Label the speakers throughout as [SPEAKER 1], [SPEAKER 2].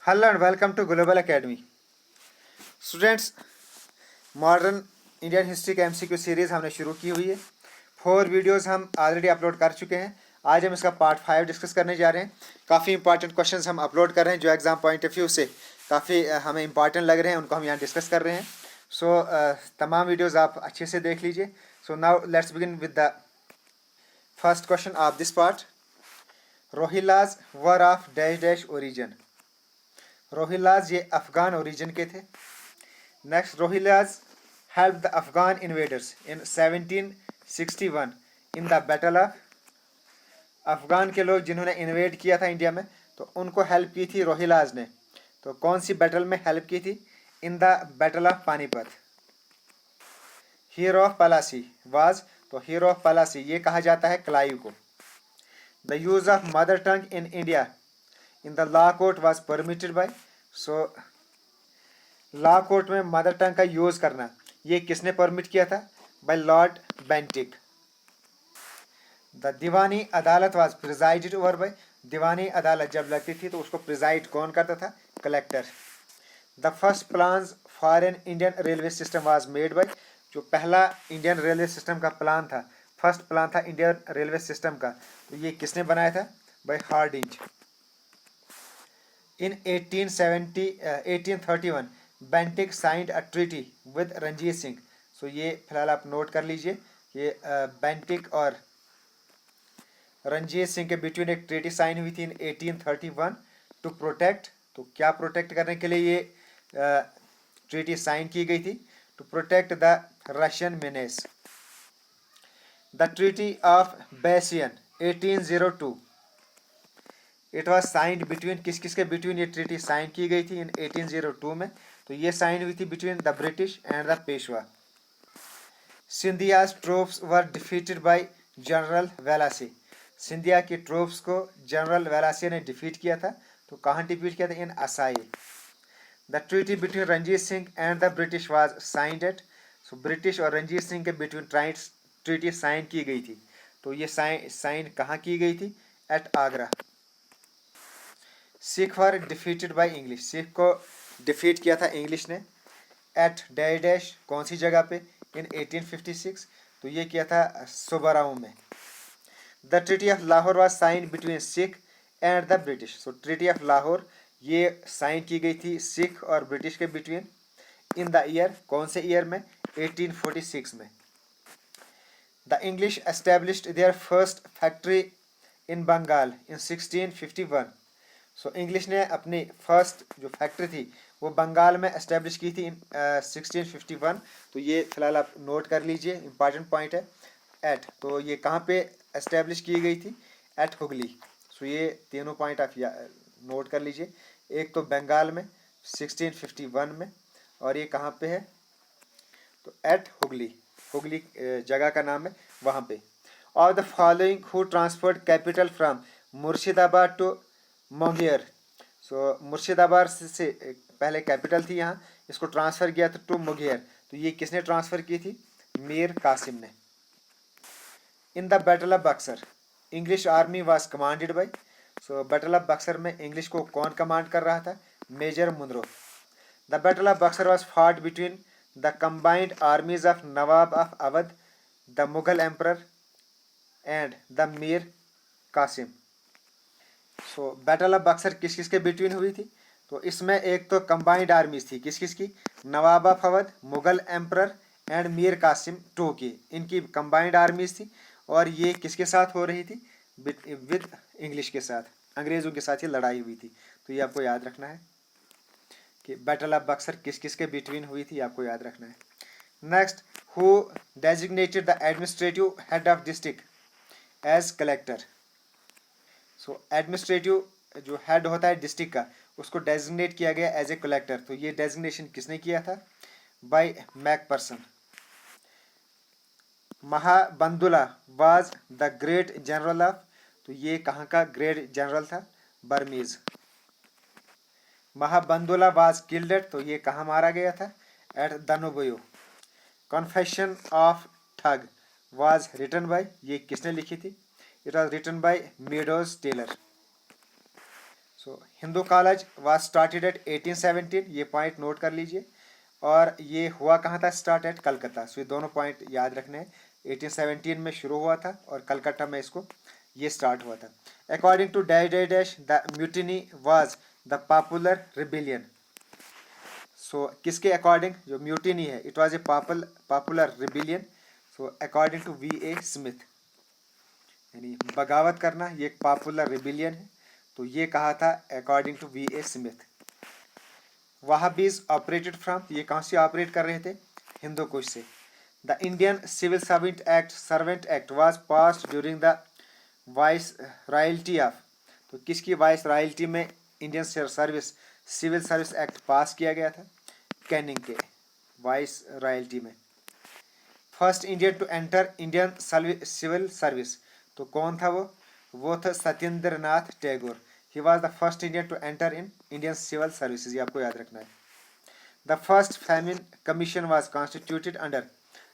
[SPEAKER 1] Hello and welcome to global academy. Students, modern Indian history का MCQ series हमने शुरू की हुई है। 4 वीडियोस हम ऑलरेडी अपलोड कर चुके हैं। आज हम इसका पार्ट 5 डिस्कस करने जा रहे हैं। काफ़ी इंपॉर्टेंट क्वेश्चंस हम अपलोड कर रहे हैं जो एग्जाम पॉइंट ऑफ व्यू से काफ़ी हमें इंपॉर्टेंट लग रहे हैं, उनको हम यहाँ डिस्कस कर रहे हैं। सो तमाम वीडियोज़ आप अच्छे से देख लीजिए। So now let's begin with the first question of this part. Rohillas were of dash dash origin. Rohillas ये अफगान ओरिजिन के थे। Next, Rohillas help the Afghan invaders in 1761 in the battle of. Afghan के लोग जिन्होंने इन्वेड किया था इंडिया में, तो उनको हेल्प की थी रोहिलाज ने। तो कौन सी बैटल में हेल्प की थी? In the battle of Panipat. Hero of Plassey was, तो हीरो ऑफ पलासी ये कहा जाता है क्लाइव को। The use of mother tongue in India in the law court was permitted by. So law court में मदर टंग का यूज करना ये किसने परमिट किया था? By lord Bentinck. The Diwani Adalat was presided over by. दीवानी अदालत जब लगती थी तो उसको प्रिजाइड कौन करता था? Collector. The first plans for an Indian railway system was made by. जो पहला इंडियन रेलवे सिस्टम का प्लान था, फर्स्ट प्लान था इंडियन रेलवे सिस्टम का, तो ये किसने बनाया था? By Hardinge. In 1831 Bentinck signed a treaty with Ranjit Singh. So ये फिलहाल आप नोट कर लीजिए। ये बेंटिक और रंजीत सिंह के बिटवीन एक ट्रीटी साइन हुई थी इन 1831 टू प्रोटेक्ट। तो क्या प्रोटेक्ट करने के लिए ये ट्रीटी साइन की गई थी? To protect the Russian menace. The treaty of Bassein 1802 it was signed between, किस किस के बिटवीन ये ट्रीटी साइन की गई थी इन 1802 में? तो ये साइन हुई थी between the British and the Peshwa. Scindia's troops were defeated by general Wellesley. Scindia की ट्रूप्स को जनरल वेलासी ने डिफीट किया था। तो कहाँ डिफीट किया था? In Assaye. The treaty between Ranjit Singh and the British was signed at. So British और रंजीत सिंह के बिटवीन ट्रीटी साइन की गई थी। तो ये साइन कहाँ की गई थी? At Agra. Sikh were defeated by English. Sikh को डिफीट किया था इंग्लिश ने। एट डैश डैश, कौन सी जगह पे? इन 1856। तो ये किया था सोबराऊ में। The treaty of Lahore was sign between Sikh and the British. So treaty of Lahore ये साइन की गई थी सिख और ब्रिटिश के बिटवीन। इन द ईयर, कौन से ईयर में? 1846 में। The English established their first factory in Bengal in 1651। So English ने अपनी फर्स्ट जो फैक्ट्री थी वो बंगाल में एस्टेब्लिश की थी इन 1651। तो ये फिलहाल आप नोट कर लीजिए, इंपॉर्टेंट पॉइंट है। एट, तो ये कहाँ पे एस्टेब्लिश की गई थी? एट हुगली। सो ये तीनों पॉइंट आप नोट कर लीजिए। एक तो बंगाल में 1651 में, और ये कहाँ पे है? तो एट हुगली। हुगली जगह का नाम है, वहाँ पे। और the following who transferred capital from Murshidabad to Munger. So Murshidabad से पहले कैपिटल थी यहाँ, इसको ट्रांसफ़र किया था टू मुंगेर। तो ये किसने ट्रांसफ़र की थी? मीर कासिम ने। In the battle of Buxar English army was commanded by. So battle of Buxar में इंग्लिश को कौन कमांड कर रहा था? Major Munro. The battle of Buxar was fought between the combined armies of Nawab of Awadh, the Mughal emperor and the Mir Qasim. So battle of Buxar किस किस के बिटवीन हुई थी? तो इसमें एक तो कंबाइंड आर्मीज थी, किस किस की? Nawab of Awadh, Mughal emperor and Mir Qasim too की, इनकी कंबाइंड आर्मीज थी। और ये किसके साथ हो रही थी? विद इंग्लिश के साथ, अंग्रेज़ों के साथ ये लड़ाई हुई थी। तो ये आपको याद रखना है कि बैटल ऑफ बक्सर किस किस के बिटवीन हुई थी, आपको याद रखना है। Next, who designated the administrative head of district as collector. So administrative जो हेड होता है डिस्ट्रिक्ट का, उसको डेजिग्नेट किया गया एज ए कलेक्टर। तो ये डेजिग्नेशन किसने किया था? By Macpherson. Maha Bandula was the great general of. तो ये कहाँ का ग्रेट जनरल था? Burmese. Maha Bandula was killed at, तो ये कहाँ मारा गया था? At Danubyu. Confession of thug was written by, ये किसने लिखी थी? It was written by Meadows Taylor. So Hindu college was started at 1817, ये पॉइंट नोट कर लीजिए। और ये हुआ कहाँ था? Start at Calcutta. सो ये दोनों पॉइंट याद रखने हैं। 1817 में शुरू हुआ था और कलकत्ता में इसको ये स्टार्ट हुआ था। According to dash dash dash the mutiny was the popular rebellion. So किसके अकॉर्डिंग जो म्यूटिनी है, it was a popular rebellion. So according to V.A. Smith, यानी बगावत करना ये एक पॉपुलर रिबिलियन है, तो ये कहा था according to V.A. Smith. Wahabis operated from, ये कहाँ से ऑपरेट कर रहे थे? हिंदू कुश से। The Indian civil servant act was passed during the viceroyalty of, तो किसकी वाइस रॉयल्टी में Indian civil service act pass किया गया था? कैनिंग के वाइस रॉयल्टी में। First Indian to enter Indian civil service, तो कौन था वो था Satyendra Nath Tagore. He was the first Indian to enter in Indian civil services, ये आपको याद रखना है। The first famine commission was constituted under,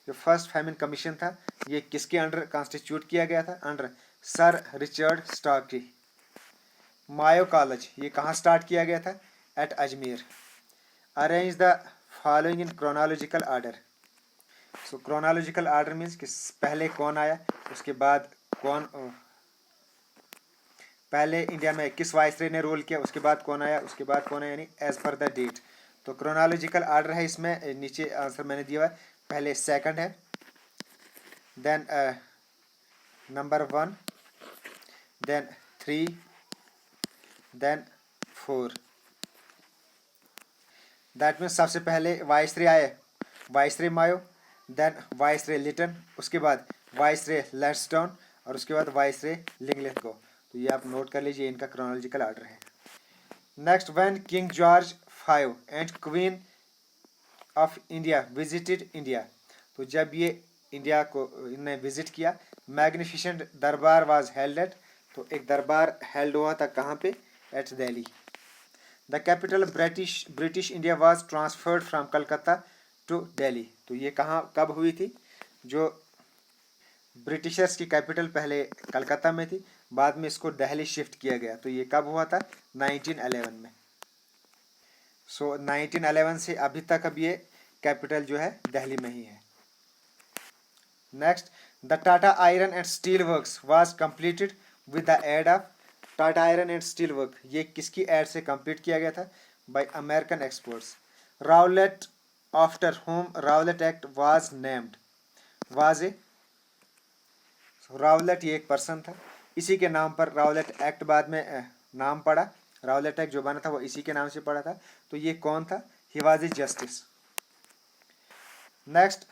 [SPEAKER 1] जो फर्स्ट फैमिन कमीशन था ये किसके अंडर कॉन्स्टिट्यूट किया गया था? Under sir Richard Strachey. Mayo college ये कहाँ स्टार्ट किया गया था? At Ajmer. Arrange the following in chronological order, so chronological order means कि पहले कौन आया, उसके बाद कौन, पहले इंडिया में किस वाइसरे ने रूल किया, उसके बाद कौन आया, उसके बाद कौन आया, यानी एज पर द डेट। तो क्रोनोलॉजिकल ऑर्डर है इसमें, नीचे आंसर मैंने दिया हुआ है। पहले सेकंड है, then number 1, then 3, then 4। That means सबसे पहले वाइसरे आए, वाइसरे मायो, देन वाइसरे लिटन, उसके बाद वाइसरे लैंसडाउन और उसके बाद वाइसरे लिंगलिथगो। तो ये आप नोट कर लीजिए, इनका क्रोनोलॉजिकल ऑर्डर है। Next, when king George V and queen of India visited India, तो जब ये इंडिया को इन्हें विजिट किया, मैग्निफिसेंट दरबार वाज हेल्ड एट, तो एक दरबार हेल्ड हुआ था कहाँ पे? At Delhi. The capital British India was transferred from Calcutta to Delhi, तो ये कहाँ कब हुई थी? जो ब्रिटिशर्स की कैपिटल पहले कलकत्ता में थी, बाद में इसको दिल्ली शिफ्ट किया गया, तो ये कब हुआ था? 1911 में। सो 1911 से अभी तक अब ये कैपिटल जो है दिल्ली में ही है। Next, the Tata iron and steel works was completed with the aid of, Tata iron and steel work ये किसकी एड से कंप्लीट किया गया था? By American experts. Rowlatt, after whom Rowlatt act was named, was a, Rowlatt ये एक person था, इसी के नाम पर राउलेट एक्ट बाद में नाम पड़ा। राउलेट एक्ट जो बना था वो इसी के नाम से पड़ा था, तो ये कौन था? He was a justice. Next,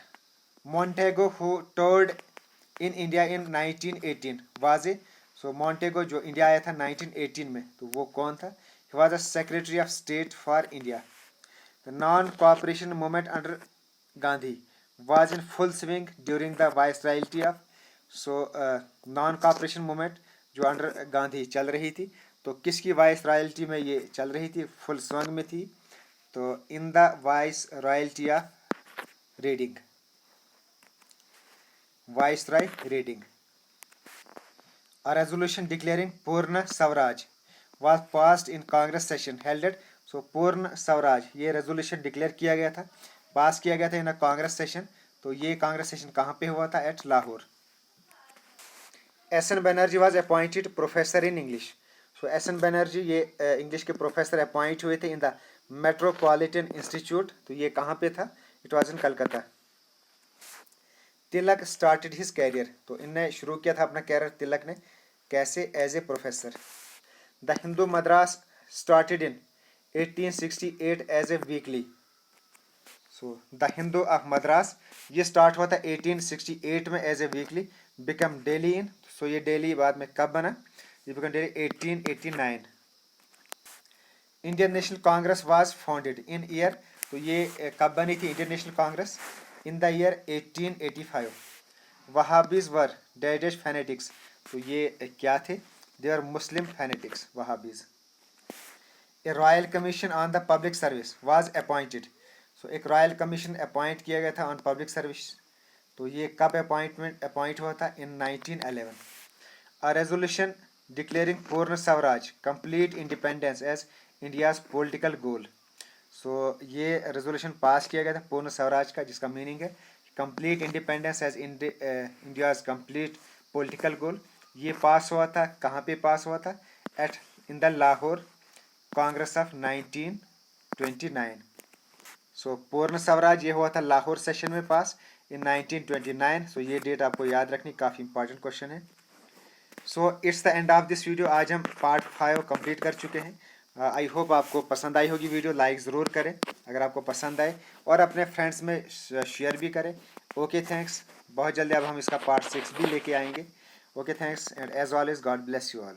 [SPEAKER 1] Montagu who toured in India in 1918 was a, so Montagu जो इंडिया आया था 1918 में, तो वो कौन था? He was the secretary of state for India. The non cooperation movement under Gandhi was in full swing during the viceroyalty of, so non cooperation movement जो under Gandhi चल रही थी, तो किसकी वाइस रॉयल्टी में ये चल रही थी? फुल स्वंग में थी, तो in the viceroyalty of Reading, viceroy Reading. A resolution declaring Purna Swaraj was passed in Congress session held at, so Purna Swaraj ये रेजोल्यूशन डिक्लेयर किया गया था, पास किया गया था इन अ कांग्रेस सेशन, तो ये कांग्रेस सेशन कहाँ पे हुआ था? At Lahore. S N Banerjee was appointed professor in English, so S N Banerjee ये इंग्लिश के प्रोफेसर अपॉइंट हुए थे इन द मेट्रोपॉलिटन इंस्टीट्यूट, तो ये कहाँ पे था? It was in Calcutta. Tilak started his career, तो इनने शुरू किया था अपना कैरियर तिलक ने, कैसे? As a professor. The Hindu Madras started in 1868 as a weekly, so the Hindu of Madras ये स्टार्ट हुआ था 1868 में as a weekly, become daily in, सो ये डेली बाद में कब बना? ये become daily 1889। Indian national Congress was founded in year, तो ये कब बनी थी Indian national Congress? In the year 1885। Wahabis were dash fanatics, तो ये क्या थे? They are Muslim fanatics Wahabis. A royal commission on the public service was appointed, so एक रॉयल कमीशन अपॉइंट किया गया था ऑन पब्लिक सर्विस, तो ये कब अपॉइंट हुआ था? इन 1911। अ resolution declaring Purna Swaraj complete independence as India's political goal. So ये रेजोल्यूशन पास किया गया था पूर्ण स्वराज का, जिसका मीनिंग है complete independence as India's complete political goal. ये पास हुआ था, कहाँ पे पास हुआ था? At in the Lahore Congress of 1929। So Purna Swaraj ये हुआ था लाहौर सेशन में पास इन 1929। सो ये डेट आपको याद रखनी, काफ़ी इंपॉर्टेंट क्वेश्चन है। So it's the end of this video. आज हम पार्ट 5 कंप्लीट कर चुके हैं। आई होप आपको पसंद आई होगी वीडियो। लाइक ज़रूर करें अगर आपको पसंद आए, और अपने फ्रेंड्स में शेयर भी करें। Okay thanks. बहुत जल्दी अब हम इसका पार्ट 6 भी लेके आएंगे। Okay thanks and as always God bless you all.